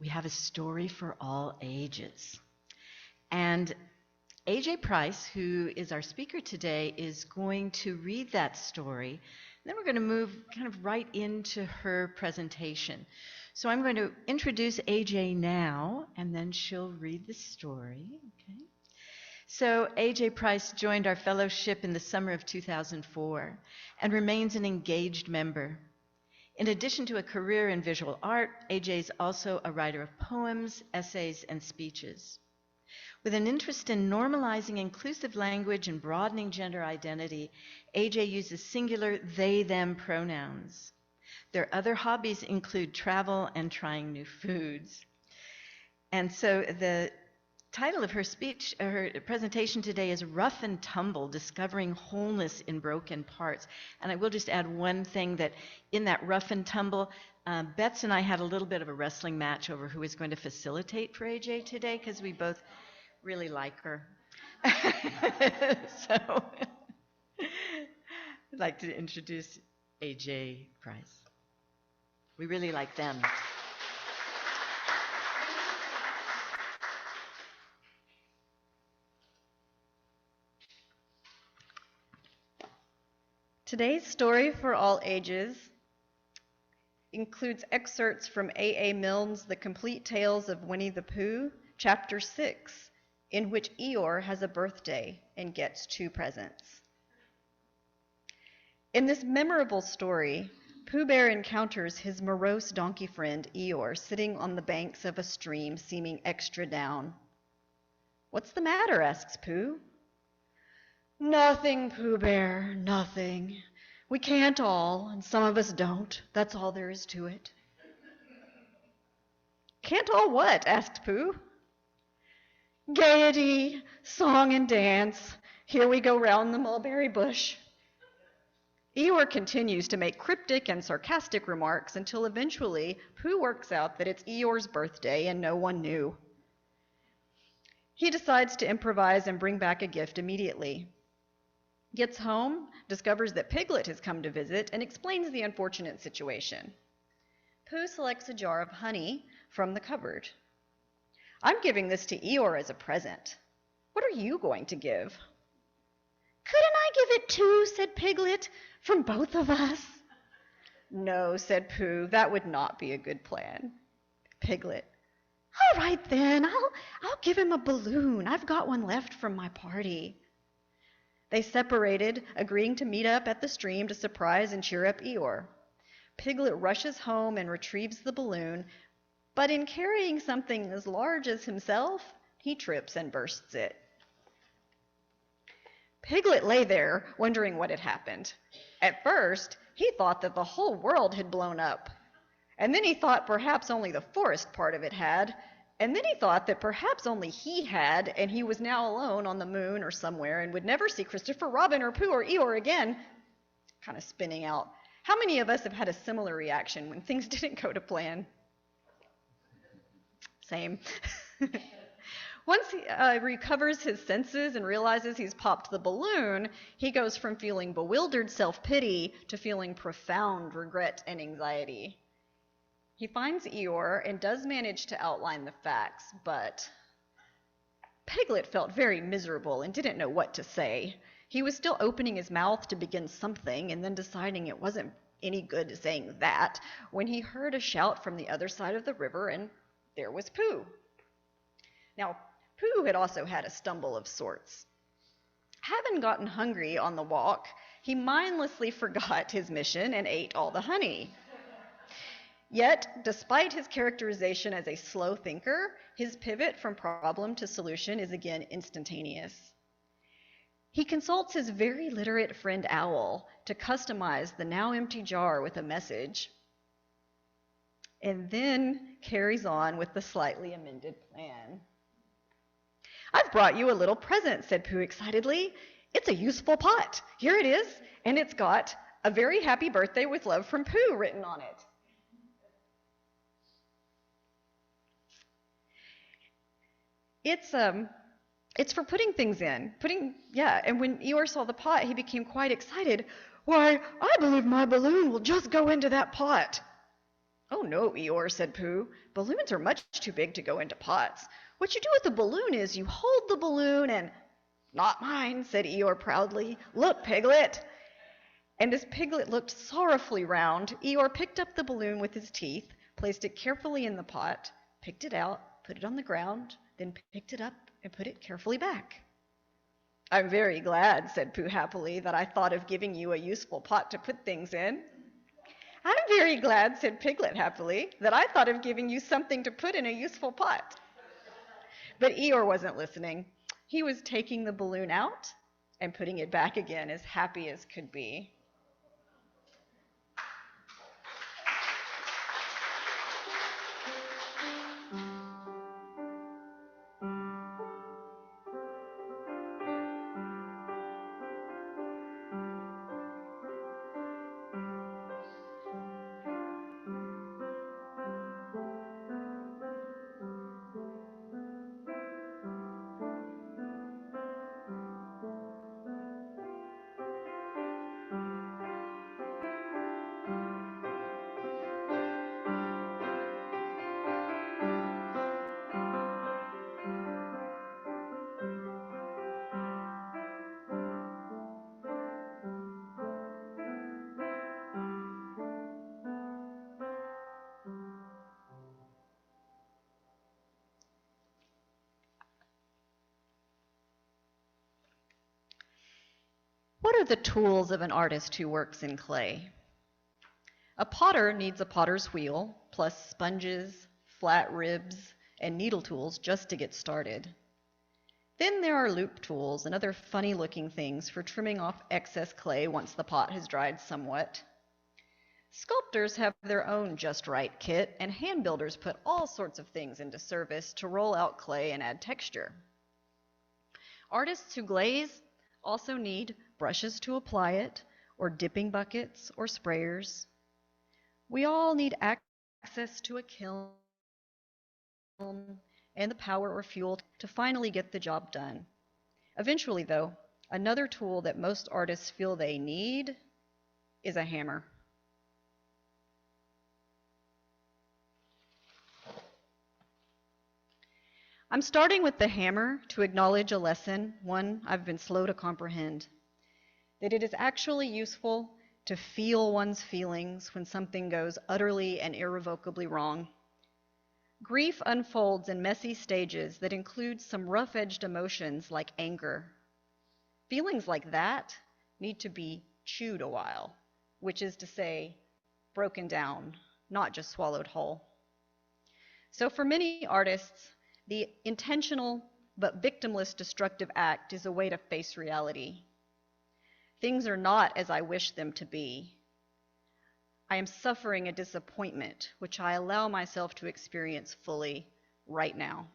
we have a story for all ages. And AJ Price, who is our speaker today, is going to read that story. And then we're going to move kind of right into her presentation. So I'm going to introduce AJ now, and then she'll read the story. Okay. So AJ Price joined our fellowship in the summer of 2004 and remains an engaged member. In addition to a career in visual art, AJ is also a writer of poems, essays, and speeches. With an interest in normalizing inclusive language and broadening gender identity, AJ uses singular they/them pronouns. Their other hobbies include travel and trying new foods. And so the title of her speech, her presentation today is Rough and Tumble, Discovering Wholeness in Broken Parts. And I will just add one thing, that in that rough and tumble, Bets and I had a little bit of a wrestling match over who is going to facilitate for AJ today, because we both really like her. So I'd like to introduce AJ Price. We really like them. Today's story for all ages includes excerpts from A.A. Milne's The Complete Tales of Winnie the Pooh, Chapter 6, in which Eeyore has a birthday and gets 2 presents. In this memorable story, Pooh Bear encounters his morose donkey friend Eeyore sitting on the banks of a stream, seeming extra down. "What's the matter?" asks Pooh. "Nothing, Pooh Bear, nothing. We can't all, and some of us don't. That's all there is to it." "Can't all what?" asked Pooh. "Gaiety, song and dance. Here we go round the mulberry bush." Eeyore continues to make cryptic and sarcastic remarks until eventually Pooh works out that it's Eeyore's birthday and no one knew. He decides to improvise and bring back a gift immediately. Gets home, discovers that Piglet has come to visit, and explains the unfortunate situation. Pooh selects a jar of honey from the cupboard. "I'm giving this to Eeyore as a present. What are you going to give?" "Couldn't I give it too?" said Piglet, "from both of us?" "No," said Pooh, "that would not be a good plan." Piglet, "All right then, I'll give him a balloon. I've got one left from my party." They separated, agreeing to meet up at the stream to surprise and cheer up Eeyore. Piglet rushes home and retrieves the balloon, but in carrying something as large as himself, he trips and bursts it. Piglet lay there, wondering what had happened. At first, he thought that the whole world had blown up. And then he thought perhaps only the forest part of it had. And then he thought that perhaps only he had, and he was now alone on the moon or somewhere and would never see Christopher Robin or Pooh or Eeyore again. Kind of spinning out. How many of us have had a similar reaction when things didn't go to plan? Same. Once he recovers his senses and realizes he's popped the balloon, he goes from feeling bewildered self-pity to feeling profound regret and anxiety. He finds Eeyore and does manage to outline the facts, but Piglet felt very miserable and didn't know what to say. He was still opening his mouth to begin something and then deciding it wasn't any good saying that when he heard a shout from the other side of the river, and there was Pooh. Now, Pooh had also had a stumble of sorts. Having gotten hungry on the walk, he mindlessly forgot his mission and ate all the honey. Yet, despite his characterization as a slow thinker, his pivot from problem to solution is again instantaneous. He consults his very literate friend Owl to customize the now empty jar with a message, and then carries on with the slightly amended plan. "I've brought you a little present," said Pooh excitedly. "It's a useful pot. Here it is, and it's got a very happy birthday with love from Pooh written on it." It's for putting things in. And when Eeyore saw the pot, he became quite excited. "Why, I believe my balloon will just go into that pot." "Oh no, Eeyore," said Pooh. "Balloons are much too big to go into pots. What you do with a balloon is you hold the balloon and—" "Not mine," said Eeyore proudly. "Look, Piglet." And as Piglet looked sorrowfully round, Eeyore picked up the balloon with his teeth, placed it carefully in the pot, picked it out, put it on the ground, then picked it up and put it carefully back. "I'm very glad," said Pooh happily, "that I thought of giving you a useful pot to put things in." "I'm very glad," said Piglet happily, "that I thought of giving you something to put in a useful pot." But Eeyore wasn't listening. He was taking the balloon out and putting it back again, as happy as could be. What are the tools of an artist who works in clay? A potter needs a potter's wheel, plus sponges, flat ribs, and needle tools just to get started. Then there are loop tools and other funny-looking things for trimming off excess clay once the pot has dried somewhat. Sculptors have their own just right kit, and hand builders put all sorts of things into service to roll out clay and add texture. Artists who glaze also need brushes to apply it, or dipping buckets or sprayers. We all need access to a kiln and the power or fuel to finally get the job done. Eventually, though, another tool that most artists feel they need is a hammer. I'm starting with the hammer to acknowledge a lesson, one I've been slow to comprehend, that it is actually useful to feel one's feelings when something goes utterly and irrevocably wrong. Grief unfolds in messy stages that include some rough-edged emotions like anger. Feelings like that need to be chewed a while, which is to say, broken down, not just swallowed whole. So for many artists, the intentional but victimless destructive act is a way to face reality. Things are not as I wish them to be. I am suffering a disappointment, which I allow myself to experience fully right now.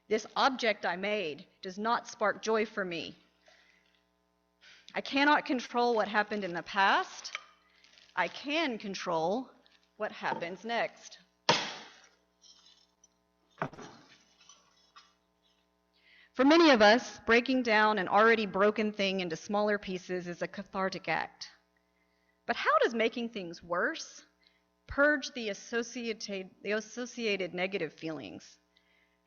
This object I made does not spark joy for me. I cannot control what happened in the past. I can control what happens next. For many of us, breaking down an already broken thing into smaller pieces is a cathartic act. But how does making things worse purge the associated negative feelings?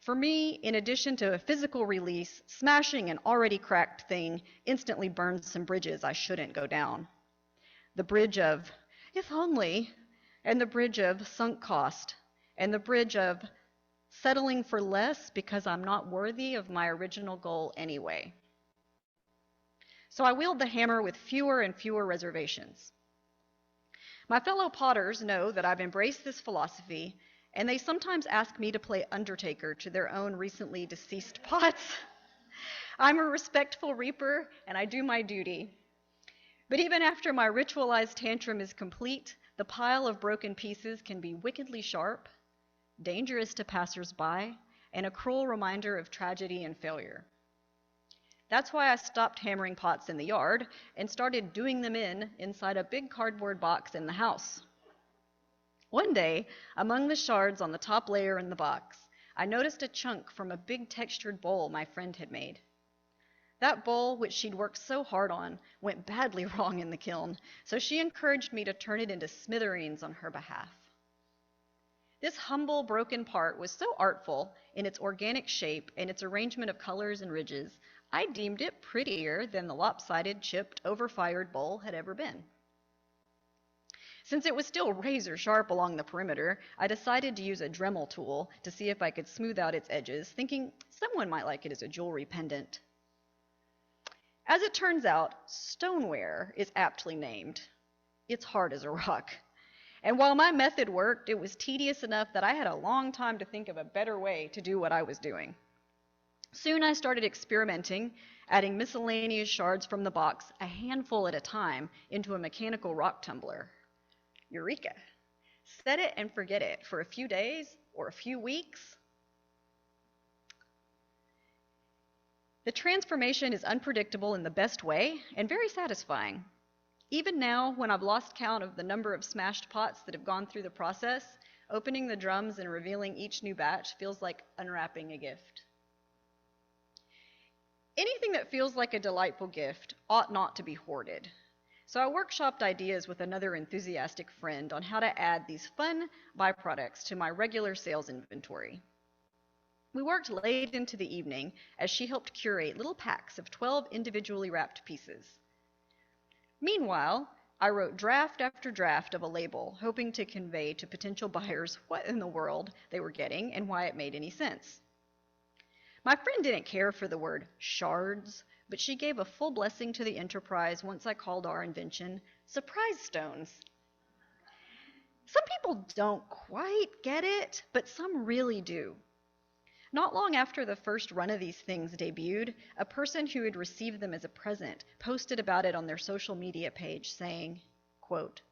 For me, in addition to a physical release, smashing an already cracked thing instantly burns some bridges I shouldn't go down. The bridge of, if only, and the bridge of sunk cost, and the bridge of settling for less because I'm not worthy of my original goal anyway. So I wield the hammer with fewer and fewer reservations. My fellow potters know that I've embraced this philosophy, and they sometimes ask me to play undertaker to their own recently deceased pots. I'm a respectful reaper, and I do my duty. But even after my ritualized tantrum is complete, the pile of broken pieces can be wickedly sharp, dangerous to passers-by, and a cruel reminder of tragedy and failure. That's why I stopped hammering pots in the yard and started doing them inside a big cardboard box in the house. One day, among the shards on the top layer in the box, I noticed a chunk from a big textured bowl my friend had made. That bowl, which she'd worked so hard on, went badly wrong in the kiln, so she encouraged me to turn it into smithereens on her behalf. This humble, broken part was so artful in its organic shape and its arrangement of colors and ridges, I deemed it prettier than the lopsided, chipped, overfired bowl had ever been. Since it was still razor sharp along the perimeter, I decided to use a Dremel tool to see if I could smooth out its edges, thinking someone might like it as a jewelry pendant. As it turns out, stoneware is aptly named. It's hard as a rock. And while my method worked, it was tedious enough that I had a long time to think of a better way to do what I was doing. Soon I started experimenting, adding miscellaneous shards from the box, a handful at a time, into a mechanical rock tumbler. Eureka! Set it and forget it for a few days or a few weeks. The transformation is unpredictable in the best way and very satisfying. Even now, when I've lost count of the number of smashed pots that have gone through the process, opening the drums and revealing each new batch feels like unwrapping a gift. Anything that feels like a delightful gift ought not to be hoarded. So I workshopped ideas with another enthusiastic friend on how to add these fun byproducts to my regular sales inventory. We worked late into the evening as she helped curate little packs of 12 individually wrapped pieces. Meanwhile, I wrote draft after draft of a label, hoping to convey to potential buyers what in the world they were getting and why it made any sense. My friend didn't care for the word shards, but she gave a full blessing to the enterprise once I called our invention surprise stones. Some people don't quite get it, but some really do. Not long after the first run of these things debuted, a person who had received them as a present posted about it on their social media page saying, quote,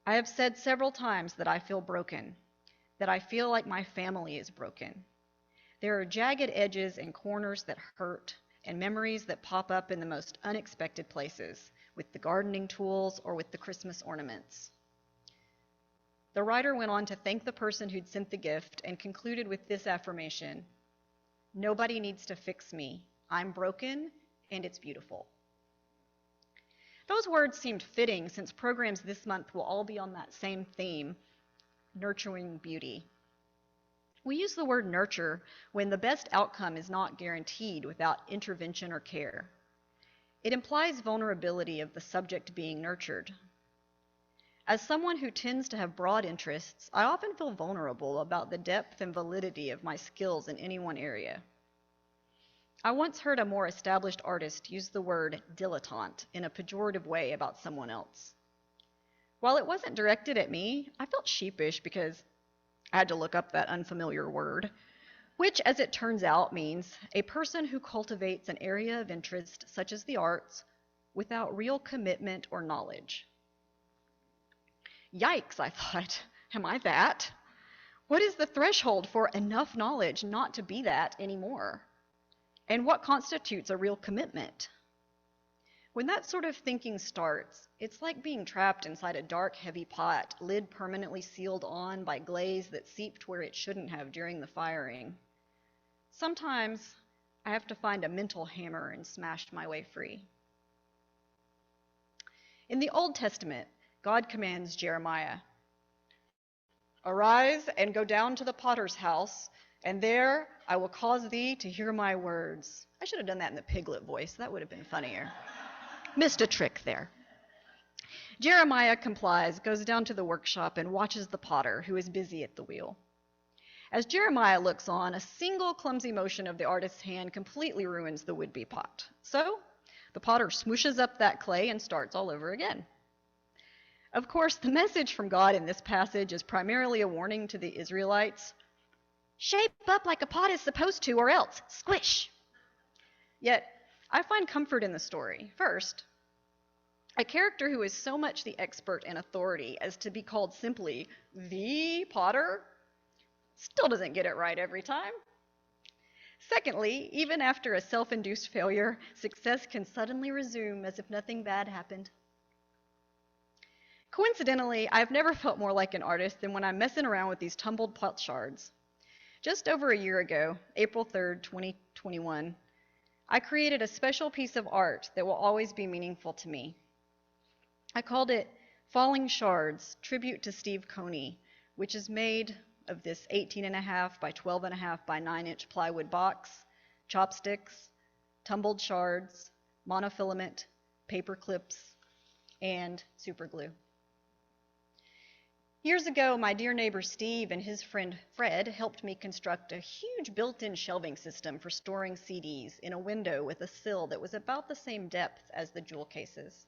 "I have said several times that I feel broken, that I feel like my family is broken. There are jagged edges and corners that hurt, and memories that pop up in the most unexpected places, with the gardening tools or with the Christmas ornaments." The writer went on to thank the person who'd sent the gift and concluded with this affirmation: "Nobody needs to fix me. I'm broken, and it's beautiful." Those words seemed fitting since programs this month will all be on that same theme, nurturing beauty. We use the word nurture when the best outcome is not guaranteed without intervention or care. It implies vulnerability of the subject being nurtured. As someone who tends to have broad interests, I often feel vulnerable about the depth and validity of my skills in any one area. I once heard a more established artist use the word dilettante in a pejorative way about someone else. While it wasn't directed at me, I felt sheepish because I had to look up that unfamiliar word, which, as it turns out, means a person who cultivates an area of interest, such as the arts, without real commitment or knowledge. Yikes, I thought. Am I that? What is the threshold for enough knowledge not to be that anymore? And what constitutes a real commitment? When that sort of thinking starts, it's like being trapped inside a dark, heavy pot, lid permanently sealed on by glaze that seeped where it shouldn't have during the firing. Sometimes I have to find a mental hammer and smash my way free. In the Old Testament, God commands Jeremiah, "Arise and go down to the potter's house, and there I will cause thee to hear my words." I should have done that in the Piglet voice. That would have been funnier. Missed a trick there. Jeremiah complies, goes down to the workshop, and watches the potter, who is busy at the wheel. As Jeremiah looks on, a single clumsy motion of the artist's hand completely ruins the would-be pot. So the potter smooshes up that clay and starts all over again. Of course, the message from God in this passage is primarily a warning to the Israelites: shape up like a pot is supposed to, or else squish. Yet, I find comfort in the story. First, a character who is so much the expert and authority as to be called simply the potter still doesn't get it right every time. Secondly, even after a self-induced failure, success can suddenly resume as if nothing bad happened. Coincidentally, I've never felt more like an artist than when I'm messing around with these tumbled pot shards. Just over a year ago, April 3rd, 2021, I created a special piece of art that will always be meaningful to me. I called it Falling Shards, Tribute to Steve Coney, which is made of this 18.5 by 12.5 by 9-inch plywood box, chopsticks, tumbled shards, monofilament, paper clips, and super glue. Years ago, my dear neighbor Steve and his friend Fred helped me construct a huge built-in shelving system for storing CDs in a window with a sill that was about the same depth as the jewel cases.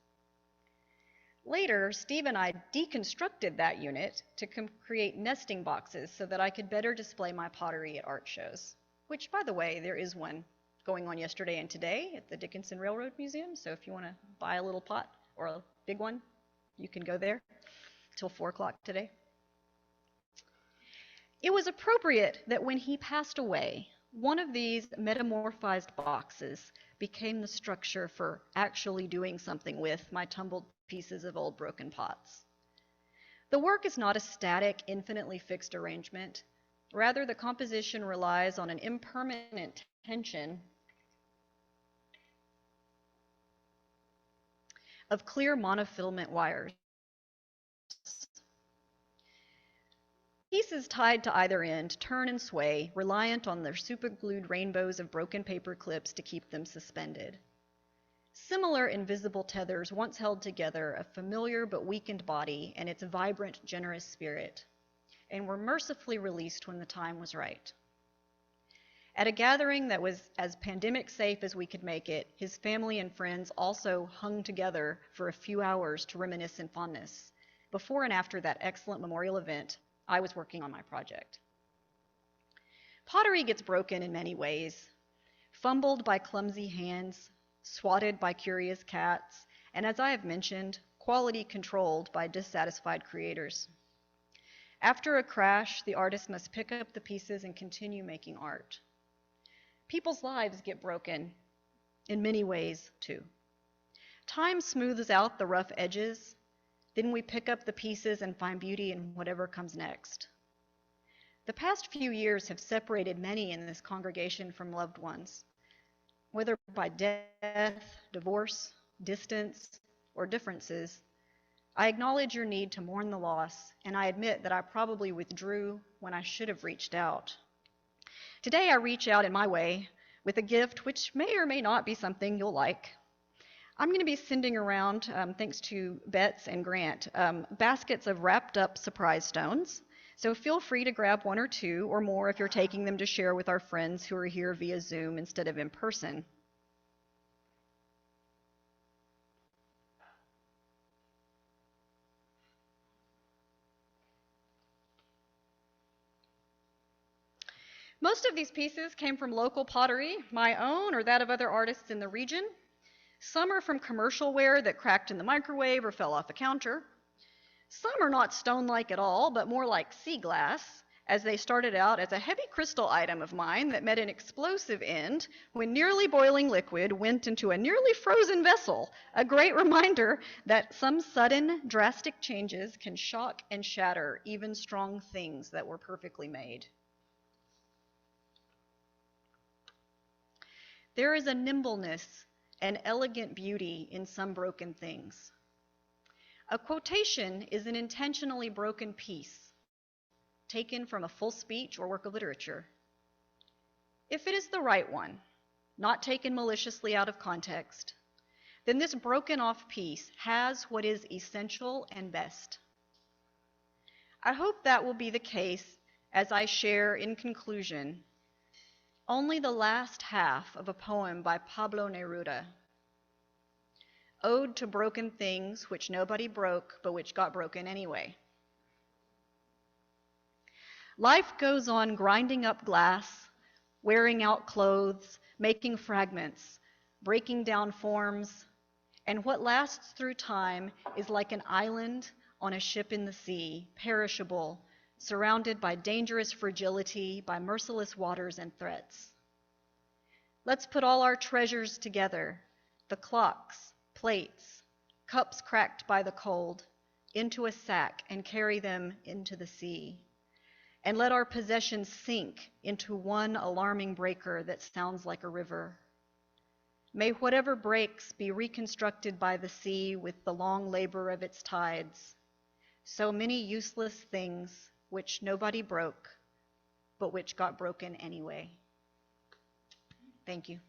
Later, Steve and I deconstructed that unit to create nesting boxes so that I could better display my pottery at art shows, which, by the way, there is one going on yesterday and today at the Dickinson Railroad Museum, so if you want to buy a little pot or a big one, you can go there till 4 o'clock today. It was appropriate that when he passed away, one of these metamorphized boxes became the structure for actually doing something with my tumbled pieces of old broken pots. The work is not a static, infinitely fixed arrangement. Rather, the composition relies on an impermanent tension of clear monofilament wires. Pieces tied to either end turn and sway, reliant on their superglued rainbows of broken paper clips to keep them suspended. Similar invisible tethers once held together a familiar but weakened body and its vibrant, generous spirit, and were mercifully released when the time was right. At a gathering that was as pandemic safe as we could make it, his family and friends also hung together for a few hours to reminisce in fondness. Before and after that excellent memorial event, I was working on my project. Pottery gets broken in many ways, fumbled by clumsy hands, swatted by curious cats, and as I have mentioned, quality controlled by dissatisfied creators. After a crash, the artist must pick up the pieces and continue making art. People's lives get broken in many ways, too. Time smooths out the rough edges. Then we pick up the pieces and find beauty in whatever comes next. The past few years have separated many in this congregation from loved ones, whether by death, divorce, distance, or differences. I acknowledge your need to mourn the loss, and I admit that I probably withdrew when I should have reached out. Today I reach out in my way with a gift which may or may not be something you'll like. I'm going to be sending around, thanks to Betts and Grant, baskets of wrapped up surprise stones. So feel free to grab one or two or more if you're taking them to share with our friends who are here via Zoom instead of in person. Most of these pieces came from local pottery, my own or that of other artists in the region. Some are from commercial ware that cracked in the microwave or fell off a counter. Some are not stone-like at all, but more like sea glass, as they started out as a heavy crystal item of mine that met an explosive end when nearly boiling liquid went into a nearly frozen vessel, a great reminder that some sudden, drastic changes can shock and shatter even strong things that were perfectly made. There is a nimbleness and elegant beauty in some broken things. A quotation is an intentionally broken piece, taken from a full speech or work of literature. If it is the right one, not taken maliciously out of context, then this broken off piece has what is essential and best. I hope that will be the case as I share in conclusion only the last half of a poem by Pablo Neruda, Ode to Broken Things Which Nobody Broke, but which got broken anyway. Life goes on grinding up glass, wearing out clothes, making fragments, breaking down forms, and what lasts through time is like an island on a ship in the sea, perishable, surrounded by dangerous fragility, by merciless waters and threats. Let's put all our treasures together, the clocks, plates, cups cracked by the cold, into a sack and carry them into the sea. And let our possessions sink into one alarming breaker that sounds like a river. May whatever breaks be reconstructed by the sea with the long labor of its tides. So many useless things which nobody broke, but which got broken anyway. Thank you.